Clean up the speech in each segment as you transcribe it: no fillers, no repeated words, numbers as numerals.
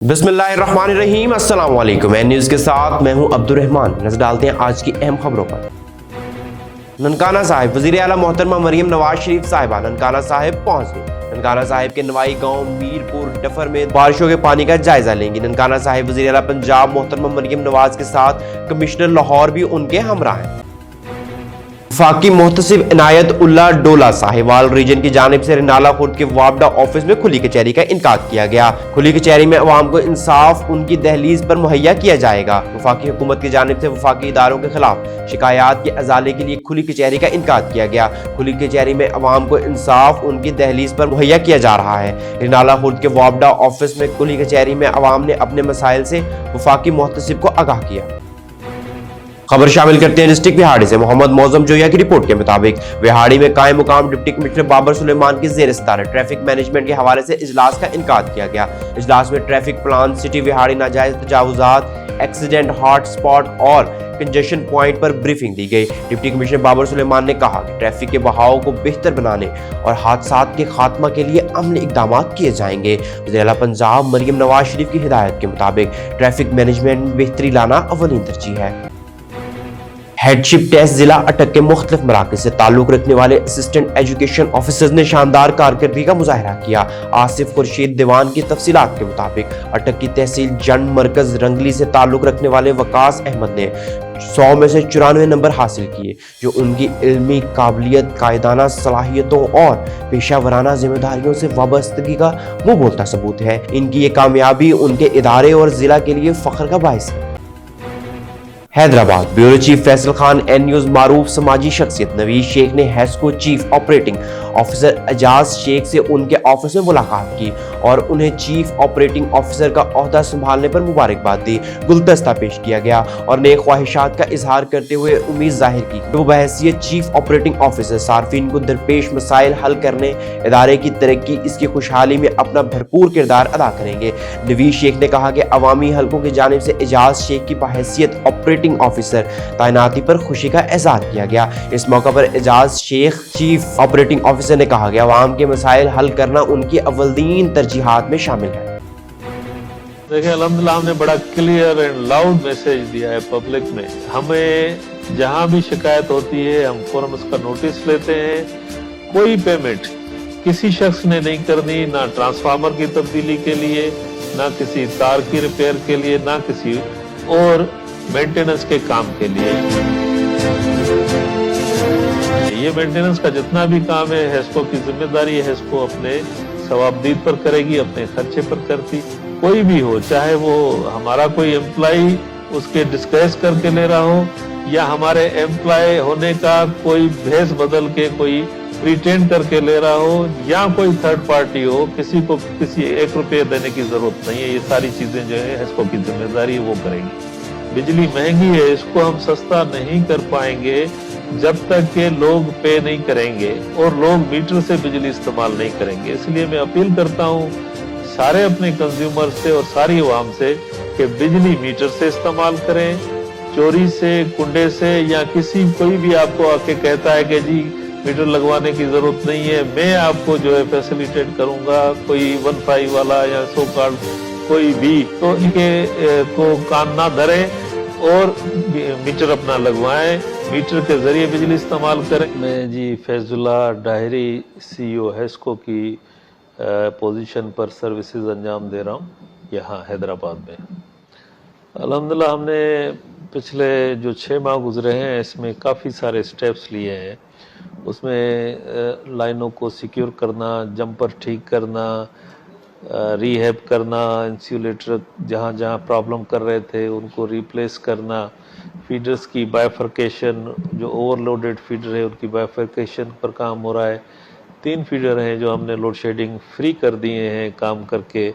बिस्मिल्लाहिर्रहमानिर्रहीम, अस्सलाम वालेकुम। मैं न्यूज़ के साथ मैं हूं अब्दुर्रहमान। नजर डालते हैं आज की अहम खबरों पर। ननकाना साहिब वज़ीर आला मोहतरमा मरियम नवाज शरीफ साहिबा ननकाना साहिब पहुंच गई। ननकाना साहिब के नवाई गांव मीरपुर डफर में बारिशों के पानी का जायजा लेंगी। ननकाना साहिब वज़ीर आला पंजाब मोहतरमा मरियम नवाज के साथ कमिश्नर लाहौर भी उनके हमरा हैं। वफाकी मोहतसिब इनायत उल्लाह डोला साहिवाल रीजन की जानिब से नाला खुर्द के वापडा ऑफिस में खुली कचहरी का इनकाद किया गया। खुली कचहरी में अवाम को इंसाफ उनकी दहलीज पर मुहैया किया जाएगा। वफाकी हुकूमत की जानिब से वफाकी इदारों के खिलाफ शिकायत के अजाले के लिए खुली कचहरी का इनकाद किया गया। खुली कचहरी में अवाम को इंसाफ उनकी दहलीज पर मुहैया किया जा रहा है। नाला खुर्द के वापडा ऑफिस में खुली कचहरी में अवाम ने अपने मसाइल से वफाकी मोहतसिब को आगाह किया। खबर शामिल करते हैं डिस्ट्रिक्ट विहाड़ी से। मोहम्मद मौजम जोया की रिपोर्ट के मुताबिक विहाड़ी में कायम मुकाम डिप्टी कमिश्नर बाबर सुलेमान की जेर सदारत ट्रैफिक मैनेजमेंट के हवाले से इजलास का इनकाद किया गया। इजलास में ट्रैफिक प्लान, सिटी विहाड़ी नाजायज तजावुजात, एक्सीडेंट हॉट स्पॉट और कंजेशन पॉइंट पर ब्रीफिंग दी गई। डिप्टी कमिश्नर बाबर सुलेमान ने कहा कि ट्रैफिक के बहाव को बेहतर बनाने और हादसात के खात्मा के लिए अमली इकदाम किए जाएंगे। वज़ीर आला पंजाब मरियम नवाज शरीफ की हिदायत के मुताबिक ट्रैफिक मैनेजमेंट में बेहतरी लाना अव्वलीन तरजीह है। हेडशिप टेस्ट जिला अटक के मुख्तलिफ मराकज से ताल्लुक रखने वाले असिस्टेंट एजुकेशन ऑफिसर्स ने शानदार कारकर्दगी का मुजाहरा किया। आसिफ खुर्शीद दीवान की तफसीलात के मुताबिक अटक की तहसील जंड मरकज रंगली से ताल्लुक रखने वाले वकास अहमद ने 100 में से 94 नंबर हासिल किए, जो उनकी इल्मी काबिलियत, कायदाना सलाहियतों और पेशा वराना जिम्मेदारियों से वाबस्तगी का मुंह बोलता सबूत है। इनकी ये कामयाबी उनके इदारे और जिला के लिए फख्र का बाइस है। Hyderabad bureau chief Faisal Khan N news मारूफ समाजी शख्सियत नवीद शेख ने HESCO chief operating officer Ejaz Sheikh से उनके ऑफिस में मुलाकात की और उन्हें चीफ ऑपरेटिंग ऑफिसर का ओहदा संभालने पर मुबारकबाद दी। गुलदस्ता पेश किया गया और नेक ख्वाहिशात का इजहार करते हुए उम्मीद जाहिर की कि वो बहैसियत चीफ ऑपरेटिंग ऑफिसर सार्फिन को दरपेश मसाइल हल करने, इदारे की तरक्की, इसकी खुशहाली में अपना भरपूर किरदार अदा करेंगे। नवीद शेख ने कहा कि अवामी हलकों की जानिब से एजाज शेख की बहैसियत ऑपरेटिंग ऑफिसर तैनाती पर खुशी का इजहार किया गया। इस मौका पर Ejaz Sheikh chief operating officer ने कहा कि अवाम के मसाइल हल करना उनकी अव्वलीन तरजीहात में शामिल है। देखिए, अल्हम्दुलिल्लाह हमने बड़ा क्लियर एंड लाउड मैसेज दिया है पब्लिक में। हमें जहां भी शिकायत होती है हम फौरन उसका नोटिस लेते हैं। कोई पेमेंट किसी शख्स ने नहीं करनी, ना ट्रांसफार्मर की तब्दीली के लिए, ना किसी तार की रिपेयर के लिए, ना किसी और मेंटेनेंस के काम के लिए। ये मेंटेनेंस का जितना भी काम है हेस्को की जिम्मेदारी है। हेस्को अपने सवाबदीद पर करेगी, अपने खर्चे पर करती। कोई भी हो, चाहे वो हमारा कोई एम्प्लॉय उसके डिस्कस करके ले रहा हो या हमारे एम्प्लॉय होने का कोई भेस बदल के कोई प्रिटेंड करके ले रहा हो या कोई थर्ड पार्टी हो, किसी को किसी 1 रुपये देने की जरूरत नहीं है। ये सारी चीजें जो है हेस्को की जिम्मेदारी है, वो करेंगी। बिजली महंगी है, इसको हम सस्ता नहीं कर पाएंगे जब तक के लोग पे नहीं करेंगे और लोग मीटर से बिजली इस्तेमाल नहीं करेंगे। इसलिए मैं अपील करता हूँ सारे अपने कंज्यूमर से और सारी अवाम से कि बिजली मीटर से इस्तेमाल करें। चोरी से, कुंडे से या किसी कोई भी आपको आके कहता है कि जी मीटर लगवाने की जरूरत नहीं है, मैं आपको जो है फैसिलिटेट करूंगा, कोई 15 वाला या 100 कार्ड कोई भी, तो इनके को कान ना धरे और मीटर अपना लगवाएं, मीटर के जरिए बिजली इस्तेमाल करें। मैं जी फैजुल्ला डायरी CEO हेस्को की पोजीशन पर सर्विसेज अंजाम दे रहा हूँ यहाँ हैदराबाद में। अल्हम्दुलिल्लाह हमने पिछले जो 6 माह गुजरे हैं इसमें काफ़ी सारे स्टेप्स लिए हैं। उसमें लाइनों को सिक्योर करना, जंपर ठीक करना, रीहैब करना, इंसुलेटर जहाँ जहाँ प्रॉब्लम कर रहे थे उनको रिप्लेस करना, फीडर्स की बाइफर्केशन, जो ओवरलोडेड फीडर है उनकी बाइफर्केशन पर काम हो रहा है। 3 फीडर हैं जो हमने लोड शेडिंग फ्री कर दिए हैं काम करके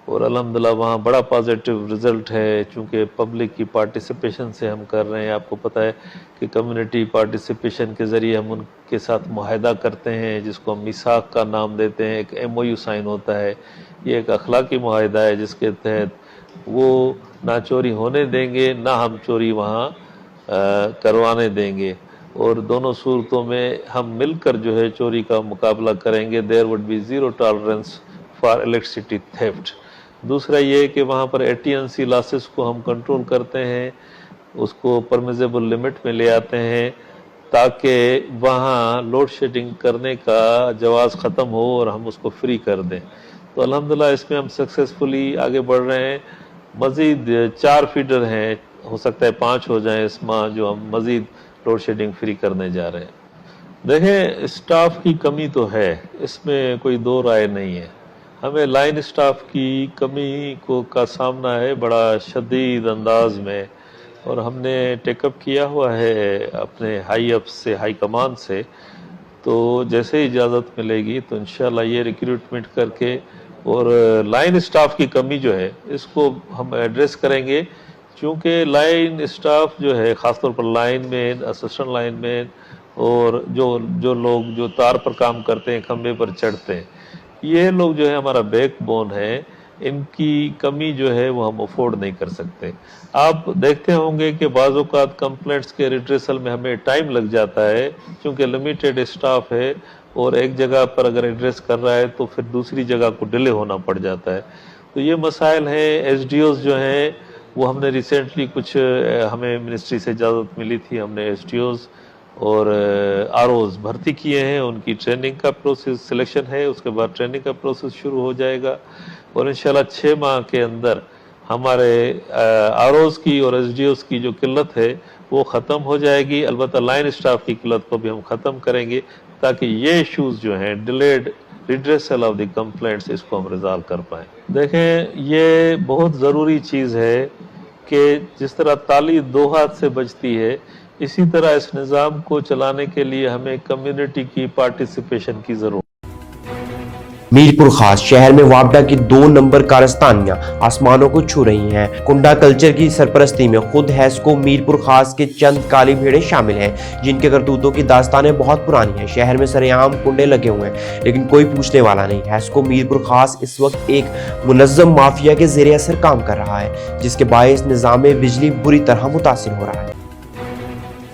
और अल्हम्दुलिल्लाह वहाँ बड़ा पॉजिटिव रिजल्ट है। चूँकि पब्लिक की पार्टिसिपेशन से हम कर रहे हैं। आपको पता है कि कम्युनिटी पार्टिसिपेशन के ज़रिए हम उनके साथ मुआहदा करते हैं जिसको हम मिसाक का नाम देते हैं। एक MOU साइन होता है। ये एक अखलाकी मुआहदा है जिसके तहत वो ना चोरी होने देंगे ना हम चोरी वहाँ करवाने देंगे और दोनों सूरतों में हम मिलकर जो है चोरी का मुकाबला करेंगे। There would be 0 tolerance for electricity theft. दूसरा ये कि वहाँ पर AT&C लॉसेस को हम कंट्रोल करते हैं, उसको परमिजेबल लिमिट में ले आते हैं ताकि वहाँ लोड शेडिंग करने का जवाज़ ख़त्म हो और हम उसको फ्री कर दें। तो अल्हम्दुलिल्लाह इसमें हम सक्सेसफुली आगे बढ़ रहे हैं। मज़ीद 4 फीडर हैं, हो सकता है 5 हो जाएं इस माह, जो हम मज़ीद लोड शेडिंग फ्री करने जा रहे हैं। देखें, स्टाफ की कमी तो है, इसमें कोई दो राय नहीं है। हमें लाइन स्टाफ की कमी का सामना है बड़ा शदीद अंदाज में, और हमने टेकअप किया हुआ है अपने हाई अप से, हाई कमान से। तो जैसे ही इजाज़त मिलेगी तो इंशाल्लाह ये रिक्रूटमेंट करके और लाइन स्टाफ की कमी जो है इसको हम एड्रेस करेंगे, क्योंकि लाइन स्टाफ जो है ख़ासतौर पर line man, assistant line man और जो लोग जो तार पर काम करते हैं, खंबे पर चढ़ते हैं, ये लोग जो है हमारा बैकबोन है। इनकी कमी जो है वो हम अफोर्ड नहीं कर सकते। आप देखते होंगे कि बाज़ औक़ात कंप्लेंट्स के रिड्रेसल में हमें टाइम लग जाता है, क्योंकि लिमिटेड स्टाफ है और एक जगह पर अगर एड्रेस कर रहा है तो फिर दूसरी जगह को डिले होना पड़ जाता है। तो ये मसाइल हैं। SDOs जो हैं वो हमने रिसेंटली कुछ, हमें मिनिस्ट्री से इजाज़त मिली थी, हमने SDOs और ROs भर्ती किए हैं। उनकी ट्रेनिंग का प्रोसेस, सिलेक्शन है, उसके बाद ट्रेनिंग का प्रोसेस शुरू हो जाएगा और इंशाल्लाह 6 माह के अंदर हमारे ROs की और SDOs की जो किल्लत है वो ख़त्म हो जाएगी। अलबत्ता लाइन स्टाफ की किल्लत को भी हम ख़त्म करेंगे ताकि ये इशूज़ जो हैं, delayed redressal of the complaints, इसको हम रिजॉल्व कर पाएँ। देखें, ये बहुत ज़रूरी चीज़ है कि जिस तरह ताली 2 हाथ से बजती है, इसी तरह इस निज़ाम को चलाने के लिए हमें कम्युनिटी की पार्टिसिपेशन की ज़रूरत। मीरपुर खास शहर में वापडा की 2 नंबर कारस्तानियां आसमानों को छू रही हैं। कुंडा कल्चर की सरपरस्ती में खुद हैस्को मीरपुर खास के चंद काली भेड़ें शामिल हैं, जिनके करतूतों की दास्तानें बहुत पुरानी हैं। शहर में सरेआम कुंडे लगे हुए हैं, लेकिन कोई पूछने वाला नहीं। हैस्को मीरपुर खास इस वक्त एक मुनज़्ज़म माफिया के ज़ेरे असर काम कर रहा है, जिसके बायस निज़ाम बिजली बुरी तरह मुतासिर हो रहा है।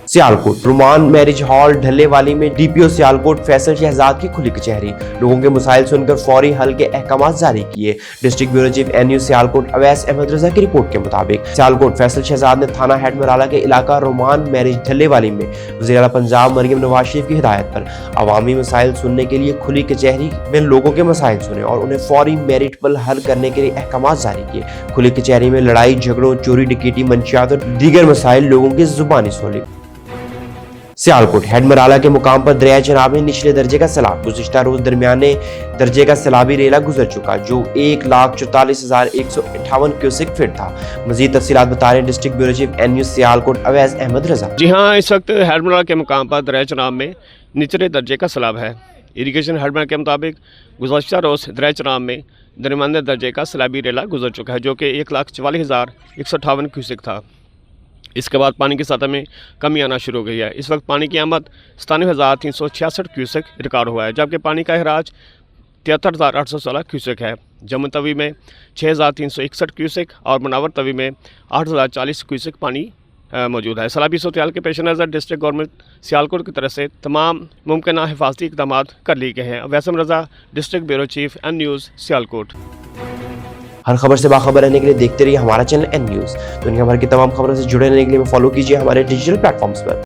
सियालकोट रोमान मैरिज हॉल ढल्लेवाली में DPO सियालकोट फैसल शहजाद की खुली कचहरी। लोगों के मसाइल सुनकर फौरी हल के अहकाम जारी किए। District bureau chief NU Sialkot Awais Ahmed Raza की रिपोर्ट के मुताबिक सियालकोट फैसल शहजाद ने थाना हेड मराला के इलाका रोमान मैरिज ढल्लेवाली में वज़ीर आला पंजाब मरियम नवाज शरीफ की हिदायत पर अवामी मसाइल सुनने के लिए खुली कचहरी में लोगों के मसाइल सुने और उन्हें फौरी मेरिटेबल हल करने के लिए अहकाम जारी किए। खुली कचहरी में लड़ाई झगड़ों, चोरी डकैती, मंशियात और दीगर मसाइल लोगों की जुबानी सुनी। सियालकोट हेड मराला के मुकाम पर दरिया चनाब में निचले दर्जे का सैलाब। गुज़िश्ता रोज दरमियाने दर्जे का सैलाबी रेला गुजर चुका, जो 1,44,158 क्यूसेक फीट था। मजीद तफसीलात बता रहे district bureau chief NU Sialkot Awais Ahmed Raza. जी हाँ, इस वक्त हेड मराला के मुकाम पर दरिया चनाब में निचले दर्जे का सैलाब है। इरीगेशन हेड मराला के मुताबिक गुज़श्ता रोज दरिया चनाब में दरमियाने दर्जे का सैलाबी रेला गुजर चुका है, जो कि 1,44,158 क्यूसेक था। इसके बाद पानी की सतह में कमी आना शुरू हो गई है। इस वक्त पानी की आमद 97,366 क्यूसेक रिकॉर्ड हुआ है, जबकि पानी का अखराज 73,816 क्यूसेक है। जम्मू तवी में 6,361 क्यूसेक और मुनावर तवी में 8,040 क्यूसेक पानी मौजूद है। सैलाबी सूरत के पेश नज़र डिस्ट्रिक्ट गवर्नमेंट सियालकोट की तरफ से तमाम मुमकिन हिफाजती इक़दाम कर लिए गए हैं। Waseem Raza, district bureau chief N News Sialkot. हर खबर से बाखबर रहने के लिए देखते रहिए हमारा चैनल N News। दुनिया भर की तमाम खबरों से जुड़े रहने के लिए फॉलो कीजिए हमारे डिजिटल प्लेटफॉर्म्स पर।